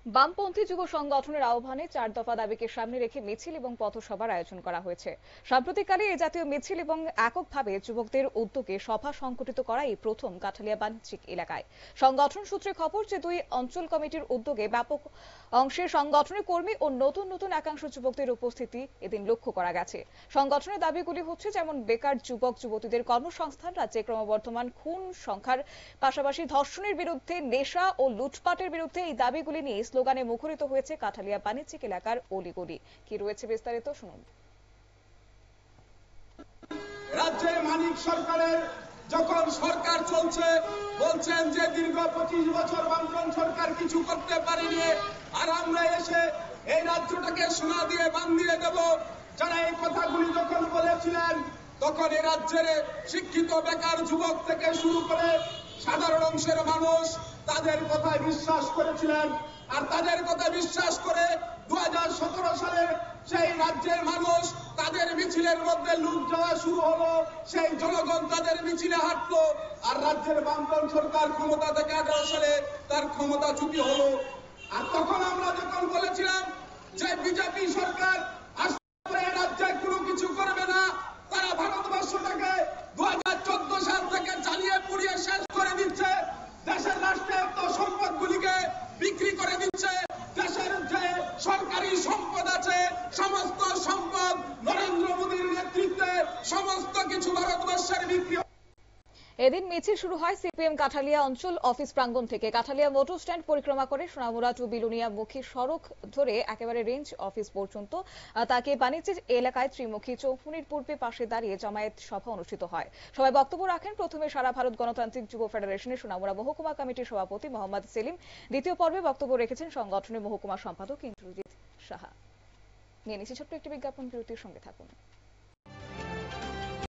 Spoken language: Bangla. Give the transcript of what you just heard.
বামপন্থী যুব সংগঠনের আহ্বানে 4 দফা দাবিকে সামনে রেখে মিছিল এবং পথসভার আয়োজন করা হয়েছে। সাম্প্রতিককালে এই জাতীয় মিছিল এবং এককভাবে যুবকদের উদ্যোগে সভা সংগঠিত করা এই প্রথম কাঠালিয়া বাণিজ্যিক এলাকায়। সংগঠন সূত্রে খবর যে দুই অঞ্চল কমিটির উদ্যোগে ব্যাপক অংশের সংগঠনের কর্মী ও নতুন নতুন একাংশ যুবকদের উপস্থিতি এদিন লক্ষ্য করা গেছে। সংগঠনের দাবিগুলি হচ্ছে যেমন বেকার যুবক যুবতীদের কর্মসংস্থান, রাজ্যে ক্রমবর্ধমান খুন সংখ্যার পাশাপাশি ধর্ষণের বিরুদ্ধে, নেশা ও লুটপাটের বিরুদ্ধে। এই দাবিগুলি নিয়ে স্লোগানে মুখরিত হয়েছে কাঠালিয়া বাণিজ্যিক এলাকার অলিগলি। কি রয়েছে বিস্তারিত শুনুন। রাজ্যের মানিক সরকারের যখন সরকার চলছে, বলছেন যে দীর্ঘ 25 বছর বামফ্রন্ট সরকার কিছু করতে পারেনি, আর আমরা এসে এই রাজ্যটাকে সোনা দিয়ে বাঁধিয়ে দেব। যারা এই কথাগুলি যখন বলেছিলেন, তখন এই রাজ্যের শিক্ষিত বেকার যুবক থেকে শুরু করে সাধারণ অংশের মানুষ তাদের কথায় বিশ্বাস করেছিলেন। আর তাদের কথা বিশ্বাস করে 2017 সালে সেই রাজ্যের মানুষ তাদের মিছিলের মধ্যে লুট যাওয়া শুরু হলো, সেই জনগণ তাদের মিছিলে হাঁটলো। আর রাজ্যের বামফ্রন্ট সরকার ক্ষমতা থেকে 18 সালে তার ক্ষমতাচ্যুতি হলো। আর তখন আমরা যখন বলেছিলাম যে বিজেপি সরকার আসলে রাজ্যে কোনো কিছু করবে না, তারা ভারতবর্ষটাকে 2014 সাল থেকে জ্বালিয়ে পুড়িয়ে শেষ করে দিচ্ছে, দেশের রাষ্ট্রায়ত্ত সম্পদগুলিকে বিক্রি করে দিচ্ছে, দেশের যে সরকারি সম্পদ আছে সমস্ত সম্পদ নরেন্দ্র মোদীর নেতৃত্বে সমস্ত কিছু ভারতবর্ষের বিক্রি। এদিন মিছিল শুরু হয় সিপিএম কাঠালিয়া অঞ্চল অফিস প্রাঙ্গণ থেকে। কাঠালিয়া মোটর স্ট্যান্ড পরিক্রমা করে সোনামুড়া টু বিলুনিয়া মুখী সড়ক ধরে একেবারে রেঞ্জ অফিস পর্যন্ত তাকে বাণিজ্যিক এলাকায় ত্রিমুখী চৌমুহনীর পূর্বে পাশে দাঁড়িয়ে জামায়াত সভা অনুষ্ঠিত হয়। সবাই বক্তব্য রাখেন প্রথমে সারা ভারত গণতান্ত্রিক যুব ফেডারেশনের সোনামুড়া মহকুমা কমিটির সভাপতি মোহাম্মদ সেলিম। দ্বিতীয় পর্বে বক্তব্য রেখেছেন সংগঠনের মহকুমা সম্পাদক ইন্দ্রজিৎ সাহা। নিয়ে নিচ্ছি ছোট্ট একটি বিজ্ঞাপন বিরতির সঙ্গে থাকুন।